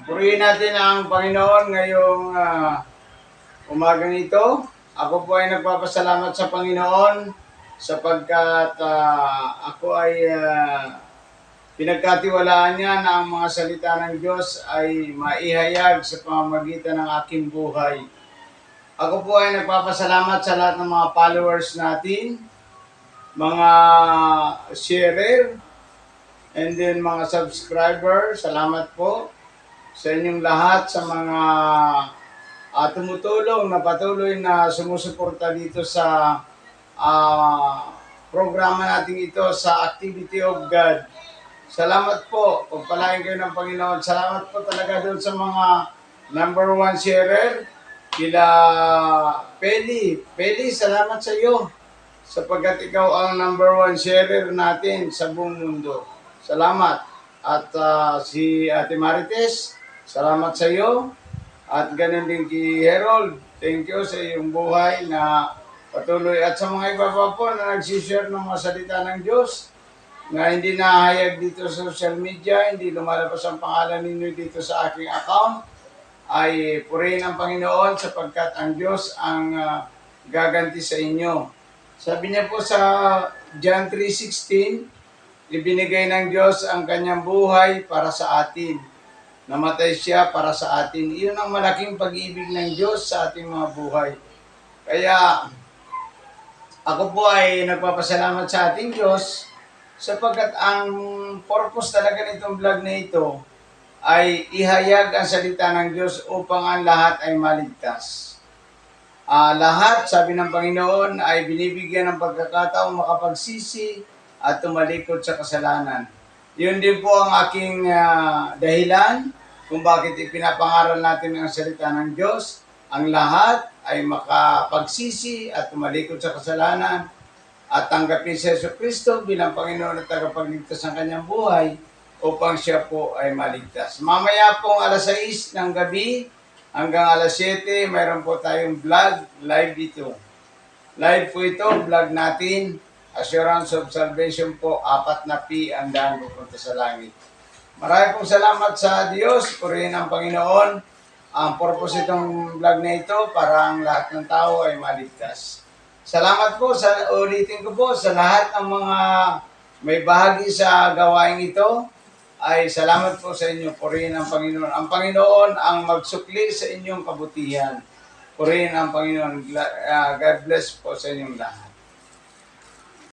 Purihin natin ang Panginoon ngayong umagang ito. Ako po ay nagpapasalamat sa Panginoon sapagkat ako ay pinagkatiwalaan niya na ang mga salita ng Diyos ay maihayag sa pamamagitan ng aking buhay. Ako po ay nagpapasalamat sa lahat ng mga followers natin, mga sharer, and then mga subscriber. Salamat po sa inyong lahat, sa mga tumutulong na patuloy na sumusuporta dito sa programa natin ito sa Activity of God. Salamat po. Pagpalain kayo ng Panginoon. Salamat po talaga doon sa mga number 1 sharer. Kila Peli. Peli, salamat sa iyo sapagkat ikaw ang number 1 sharer natin sa buong mundo. Salamat. At si Ate Marites, salamat sa iyo. At ganun din kay Harold. Thank you sa iyong buhay na patuloy. At sa mga iba pa po na nagsishare ng mga salita ng Diyos na hindi nahayag dito sa social media, hindi lumalabas ang pangalan ninyo dito sa aking account, ay purihin ang Panginoon sapagkat ang Diyos ang gaganti sa inyo. Sabi niya po sa John 3:16, ibinigay ng Diyos ang kanyang buhay para sa atin. Namatay siya para sa atin. Iyon ang malaking pag-ibig ng Diyos sa ating mga buhay. Kaya ako po ay nagpapasalamat sa ating Diyos sapagkat ang purpose talaga nitong vlog na ito ay ihayag ang salita ng Diyos upang ang lahat ay maligtas. Lahat, sabi ng Panginoon, ay binibigyan ng pagkakataong makapagsisi at tumalikod sa kasalanan. Yun din po ang aking dahilan kung bakit ipinapangaral natin ang salita ng Diyos. Ang lahat ay makapagsisi at tumalikod sa kasalanan at tanggapin si Jesucristo bilang Panginoon at tagapagligtas ng kanyang buhay upang siya po ay maligtas. Mamaya pong alas 6 ng gabi hanggang alas 7, mayroon po tayong vlog, live ito. Live po ito, vlog natin. Assurance of Salvation po, 4 na P ang daan pupunta sa langit. Maraming pong salamat sa Diyos, purihin ang Panginoon. Ang purpose itong vlog na ito para ang lahat ng tao ay maligtas. Salamat po, ulitin ko po sa lahat ng mga may bahagi sa gawain ito, ay salamat po sa inyo, purihin ang Panginoon. Ang Panginoon ang magsukli sa inyong kabutihan. Purihin ang Panginoon. God bless po sa inyong lahat.